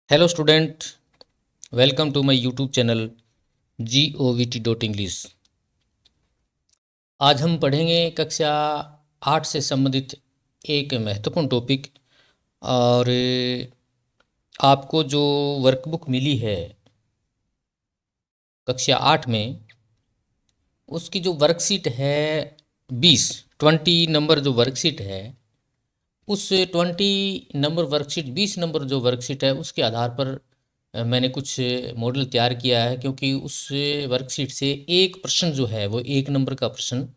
Hello student, welcome to my YouTube channel govt.english। आज हम पढ़ेंगे कक्षा 8 से संबंधित एक महत्वपूर्ण टॉपिक। और आपको जो वर्कबुक मिली है कक्षा 8 में, उसकी जो वर्कशीट है 20 नंबर जो वर्कशीट है, उस 20 नंबर जो वर्कशीट है उसके आधार पर मैंने कुछ मॉडल तैयार किया है। क्योंकि उस वर्कशीट से एक प्रश्न जो है वो 1 नंबर का प्रश्न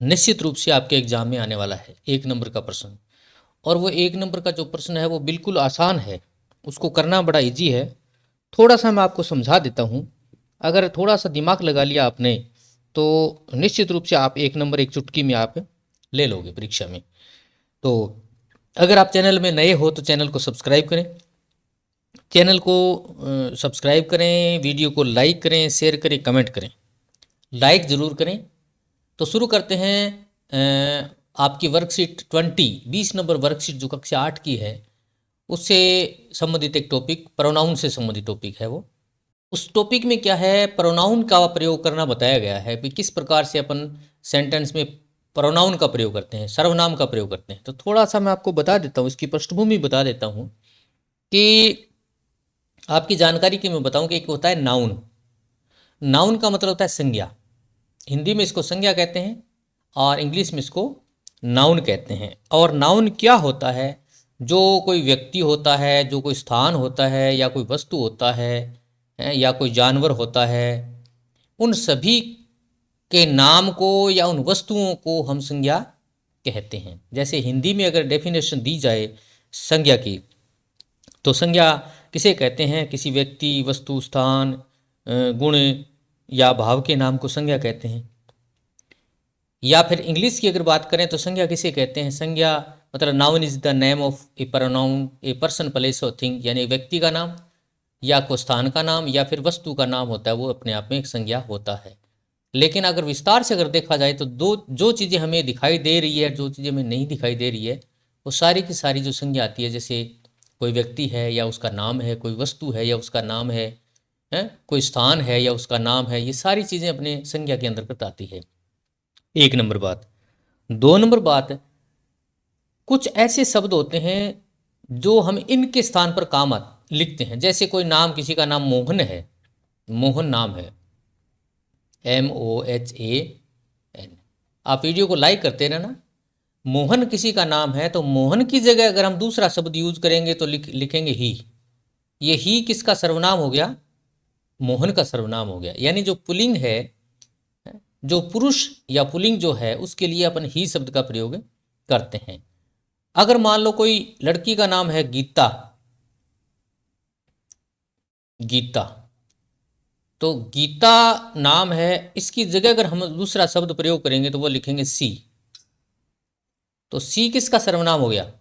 निश्चित रूप से आपके एग्जाम में आने वाला है। 1 नंबर का प्रश्न, और वो 1 नंबर का जो प्रश्न है वो बिल्कुल आसान है, उसको करना बड़ा इजी है। थोड़ा सा मैं आपको समझा देता हूँ। अगर थोड़ा सा दिमाग लगा लिया आपने तो निश्चित रूप से आप 1 नंबर एक चुटकी में आप ले लोगे परीक्षा में। तो अगर आप चैनल में नए हो तो चैनल को सब्सक्राइब करें, सब्सक्राइब करें, वीडियो को लाइक करें, शेयर करें, कमेंट करें। लाइक ज़रूर करें। तो शुरू करते हैं। आपकी वर्कशीट 20 नंबर वर्कशीट जो कक्षा 8 की है, उससे संबंधित एक टॉपिक, प्रोनाउन से संबंधित टॉपिक है वो। उस टॉपिक में क्या है, प्रोनाउन का प्रयोग करना बताया गया है कि किस प्रकार से अपन सेंटेंस में प्रोनाउन का प्रयोग करते हैं, सर्वनाम का प्रयोग करते हैं। तो थोड़ा सा मैं आपको बता देता हूँ, इसकी पृष्ठभूमि बता देता हूँ कि आपकी जानकारी की मैं बताऊं कि एक होता है नाउन। नाउन का मतलब होता है संज्ञा। हिंदी में इसको संज्ञा कहते हैं और इंग्लिश में इसको नाउन कहते हैं। और नाउन क्या होता है? जो कोई व्यक्ति होता है, जो कोई स्थान होता है, या कोई वस्तु होता है, या कोई जानवर होता है, उन सभी के नाम को या उन वस्तुओं को हम संज्ञा कहते हैं। जैसे हिंदी में अगर डेफिनेशन दी जाए संज्ञा की, तो संज्ञा किसे कहते हैं? किसी व्यक्ति, वस्तु, स्थान, गुण या भाव के नाम को संज्ञा कहते हैं। या फिर इंग्लिश की अगर बात करें तो संज्ञा किसे कहते हैं? संज्ञा मतलब noun is the name of A pronoun, a person, place और थिंग, यानी व्यक्ति का नाम या को स्थान का नाम या फिर वस्तु का नाम होता है, वो अपने आप में एक संज्ञा होता है। लेकिन अगर विस्तार से अगर देखा जाए तो दो जो चीज़ें हमें दिखाई दे रही है, जो चीज़ें हमें नहीं दिखाई दे रही है, वो सारी की सारी जो संज्ञा आती है, जैसे कोई व्यक्ति है या उसका नाम है, कोई वस्तु है या उसका नाम है, कोई स्थान है या उसका नाम है, ये सारी चीज़ें अपने संज्ञा के अंतर्गत आती है। 1 नंबर बात। 2 नंबर बात, कुछ ऐसे शब्द होते हैं जो हम इनके स्थान पर काम लिखते हैं। जैसे कोई नाम, किसी का नाम मोहन है, मोहन नाम है, MOHAN। आप वीडियो को लाइक करते रहना। मोहन किसी का नाम है, तो मोहन की जगह अगर हम दूसरा शब्द यूज करेंगे तो लिखेंगे ही। ये ही किसका सर्वनाम हो गया? मोहन का सर्वनाम हो गया। यानी जो पुल्लिंग है, जो पुरुष या पुल्लिंग जो है, उसके लिए अपन ही शब्द का प्रयोग करते हैं। अगर मान लो कोई लड़की का नाम है गीता, गीता, तो गीता नाम है, इसकी जगह अगर हम दूसरा शब्द प्रयोग करेंगे तो वो लिखेंगे सी। तो सी किसका सर्वनाम हो गया?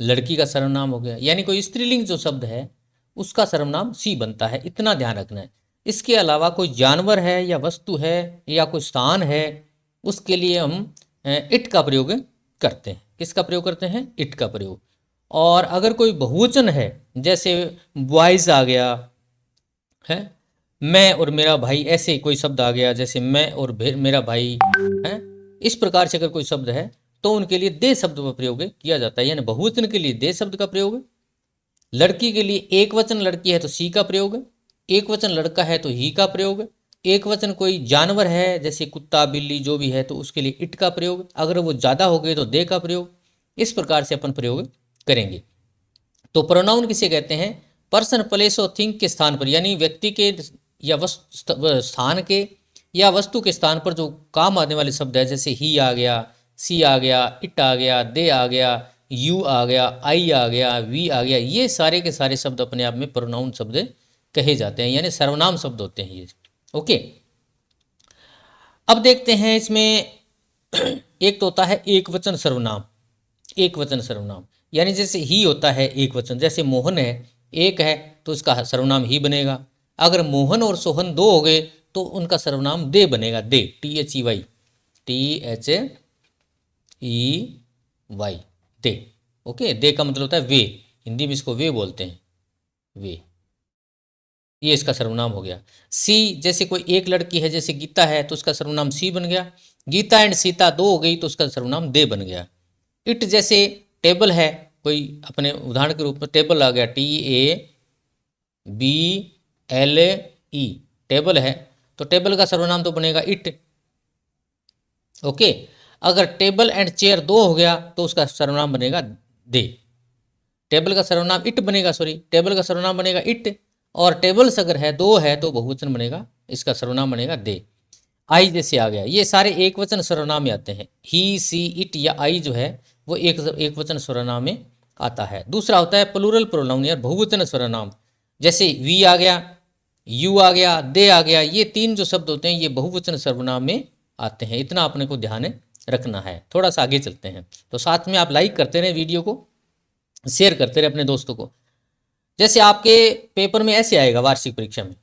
लड़की का सर्वनाम हो गया। यानी कोई स्त्रीलिंग जो शब्द है उसका सर्वनाम सी बनता है, इतना ध्यान रखना है। इसके अलावा कोई जानवर है या वस्तु है या कोई स्थान है, उसके लिए हम इट का प्रयोग करते हैं। किसका प्रयोग करते हैं? इट का प्रयोग। और अगर कोई बहुवचन है, जैसे बॉयज आ गया है, मैं और मेरा भाई, ऐसे कोई शब्द आ गया, जैसे मैं और मेरा भाई है, इस प्रकार से अगर कोई शब्द है तो उनके लिए दे शब्द का प्रयोग किया जाता है। यानी बहुवचन के लिए दे शब्द का प्रयोग है। लड़की के लिए एक वचन लड़की है तो सी का प्रयोग है, एक वचन लड़का है तो ही का प्रयोग है, एक वचन कोई जानवर है जैसे कुत्ता, बिल्ली, जो भी है, तो उसके लिए इट का प्रयोग। अगर वो ज़्यादा हो गए तो दे का प्रयोग। इस प्रकार से अपन प्रयोग करेंगे। तो प्रोनाउन किसे कहते हैं? पर्सन, प्लेस और थिंग के स्थान पर, यानी व्यक्ति के या स्थान के या वस्तु के स्थान पर जो काम आने वाले शब्द है, जैसे ही आ गया, सी आ गया, इट आ गया, दे आ गया, यू आ गया, आई आ गया, वी आ गया, ये सारे के सारे शब्द अपने आप में प्रोनाउन शब्द कहे जाते हैं, यानी सर्वनाम शब्द होते हैं ये। ओके, अब देखते हैं इसमें एक तो होता है एक वचन सर्वनाम। एक वचन सर्वनाम यानी जैसे ही होता है एक वचन, जैसे मोहन है, एक है तो इसका सर्वनाम ही बनेगा। अगर मोहन और सोहन दो हो गए तो उनका सर्वनाम दे बनेगा, दे, THEY, THEY, दे। ओके, दे का मतलब होता है वे, हिंदी में इसको वे बोलते हैं। वे, ये इसका सर्वनाम हो गया। सी, जैसे कोई एक लड़की है जैसे गीता है तो उसका सर्वनाम सी बन गया। गीता एंड सीता दो हो गई तो उसका सर्वनाम दे बन गया। इट, जैसे टेबल है, कोई अपने उदाहरण के रूप में टेबल आ गया, TABLE, टेबल है तो टेबल का सर्वनाम तो बनेगा इट। ओके, अगर टेबल एंड चेयर दो हो गया तो उसका सर्वनाम बनेगा दे। टेबल का सर्वनाम इट बनेगा, सॉरी, टेबल का सर्वनाम बनेगा इट, और टेबल्स अगर है दो है तो बहुवचन बनेगा, इसका सर्वनाम बनेगा दे। आई जैसे आ गया, ये सारे एक वचन सर्वनाम में आते हैं। ही, सी, इट या आई जो है वो एक वचन सर्वनाम में आता है। दूसरा होता है प्लूरल प्रोनाउन या बहुवचन सर्वनाम, जैसे वी आ गया, यू आ गया, दे आ गया, ये तीन जो शब्द होते हैं ये बहुवचन सर्वनाम में आते हैं। इतना अपने को ध्यान रखना है। थोड़ा सा आगे चलते हैं, तो साथ में आप लाइक करते रहे, वीडियो को शेयर करते रहे अपने दोस्तों को। जैसे आपके पेपर में ऐसे आएगा, वार्षिक परीक्षा में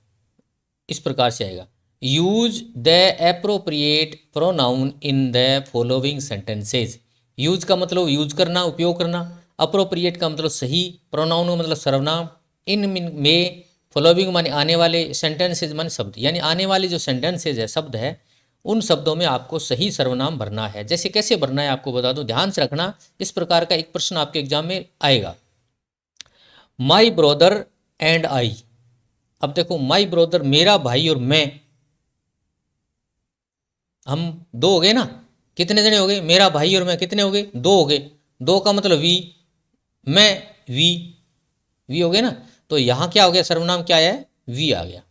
इस प्रकार से आएगा, use the appropriate pronoun in the following sentences. Use का मतलब यूज करना, उपयोग करना। अप्रोप्रिएट का मतलब सही, प्रोनाउन का मतलब सर्वनाम, इन में, फॉलोइंग माने आने वाले, सेंटेंसेज माने शब्द, यानी आने वाले जो सेंटेंसेज है, शब्द है, उन शब्दों में आपको सही सर्वनाम भरना है। जैसे कैसे भरना है आपको बता दूं, ध्यान से रखना। इस प्रकार का एक प्रश्न आपके एग्जाम में आएगा, माई ब्रदर एंड आई। अब देखो, माई ब्रदर मेरा भाई और मैं, हम दो हो गए ना, कितने जने हो गए, मेरा भाई और मैं कितने हो गए, दो हो गए। दो का मतलब वी, मैं वी, वी हो गए ना। तो यहां क्या हो गया, सर्वनाम क्या आया है, वी आ गया।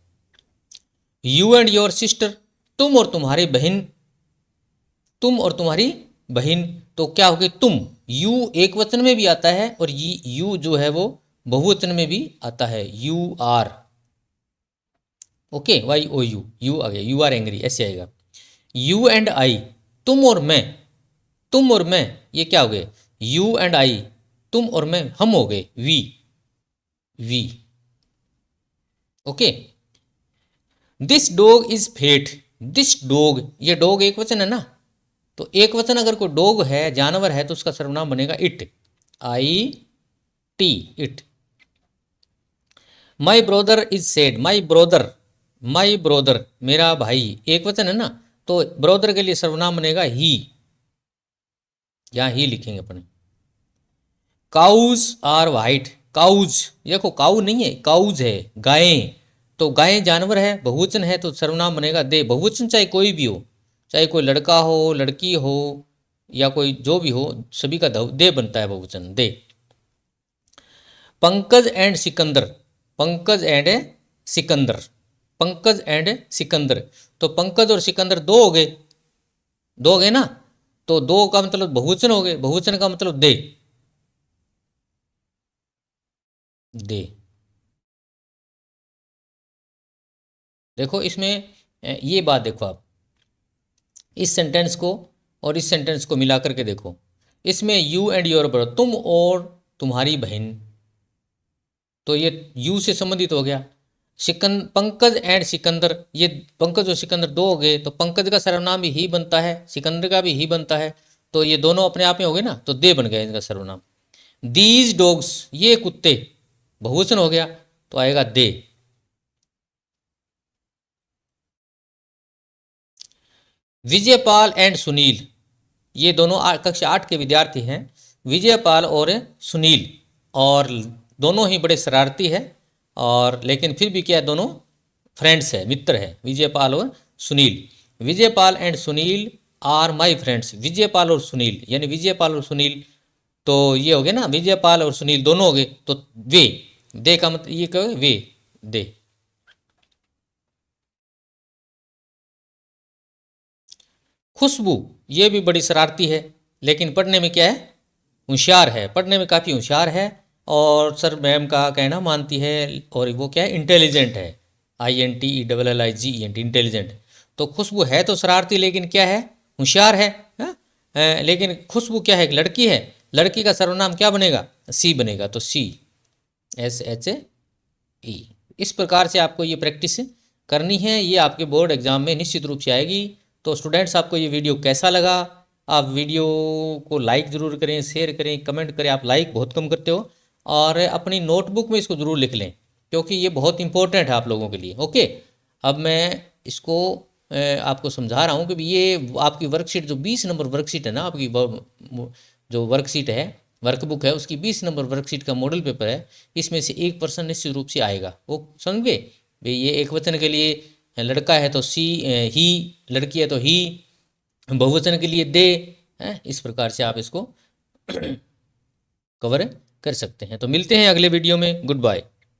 यू एंड योर सिस्टर, तुम और तुम्हारी बहन, तुम और तुम्हारी बहन, तो क्या हो गई तुम। यू एक वचन में भी आता है और ये यू जो है वो बहुवचन में भी आता है, U R. Okay, Y O U, U आ गया, यू आर एंग्री ऐसे आएगा। यू एंड आई, तुम और मैं, तुम और मैं, ये क्या हो गए, यू एंड आई, तुम और मैं, हम हो गए, we, we. Okay, this dog is fat, this dog, ये डॉग एक वचन है ना, तो एक वचन अगर कोई डॉग है, जानवर है, तो उसका सर्वनाम बनेगा it, IT, it. My brother is said, my brother, my brother मेरा भाई, एक वचन है ना, तो ब्रोदर के लिए सर्वनाम बनेगा ही, यहां ही लिखेंगे अपने। काउज आर वाइट, काउज, देखो काउ नहीं है, काउज है, गायें, तो गायें जानवर है, बहुवचन है तो सर्वनाम बनेगा दे। बहुवचन चाहे कोई भी हो, चाहे कोई लड़का हो, लड़की हो, या कोई जो भी हो, सभी का दे बनता है, बहुवचन they. Pankaj and Sikandar, Pankaj and Sikandar, Pankaj and Sikandar, तो पंकज और सिकंदर दो हो गए, दो हो गए ना, तो दो का मतलब बहुवचन हो गए, बहुवचन का मतलब दे, दे। देखो इसमें ये बात देखो आप, इस सेंटेंस को और इस सेंटेंस को मिला करके देखो, इसमें यू एंड योर ब्रदर, तुम और तुम्हारी बहन, तो ये यू से संबंधित हो गया। पंकज एंड सिकंदर, ये पंकज और सिकंदर दो हो गए, तो पंकज का सर्वनाम भी ही बनता है, सिकंदर का भी ही बनता है, तो ये दोनों अपने आप में हो गए ना, तो दे बन गया इनका सर्वनाम। दीज डॉग्स, ये कुत्ते, बहुवचन हो गया तो आएगा दे। विजयपाल एंड सुनील, ये दोनों कक्षा 8 के विद्यार्थी हैं, विजयपाल और सुनील, और दोनों ही बड़े शरारती है, और लेकिन फिर भी क्या है, दोनों फ्रेंड्स है, मित्र है, विजयपाल और Sunil. Vijaypal and Sunil are my friends, Vijaypal और सुनील, यानी विजयपाल और सुनील, तो ये हो गए ना, विजयपाल और सुनील दोनों हो गए, तो वे, दे का मतलब ये कहो वे, दे। खुशबू, ये भी बड़ी शरारती है, लेकिन पढ़ने में क्या है, होशियार है, पढ़ने में काफ़ी होशियार है, और सर मैम का कहना मानती है, और वो क्या है, इंटेलिजेंट है, INTELLIGENT, इंटेलिजेंट। तो खुशबू है तो शरारती, लेकिन क्या है, होशियार है, हाँ? लेकिन खुशबू क्या है, एक लड़की है, लड़की का सर्वनाम क्या बनेगा, सी बनेगा, तो CHE। इस प्रकार से आपको ये प्रैक्टिस करनी है, ये आपके बोर्ड एग्जाम में निश्चित रूप से आएगी। तो स्टूडेंट्स, आपको ये वीडियो कैसा लगा, आप वीडियो को लाइक ज़रूर करें, शेयर करें, कमेंट करें। आप लाइक बहुत कम करते हो, और अपनी नोटबुक में इसको ज़रूर लिख लें, क्योंकि ये बहुत इंपॉर्टेंट है आप लोगों के लिए। ओके, अब मैं इसको आपको समझा रहा हूँ कि ये आपकी वर्कशीट जो 20 नंबर वर्कशीट है ना, आपकी जो वर्कशीट है, वर्कबुक है, उसकी 20 नंबर वर्कशीट का मॉडल पेपर है, इसमें से एक पर्सन निश्चित रूप से आएगा। वो समझ गए भाई, ये एक वचन के लिए लड़का है तो सी, ही, लड़की है तो ही, बहुवचन के लिए दे, है। इस प्रकार से आप इसको कवर कर सकते हैं। तो मिलते हैं अगले वीडियो में। Good bye.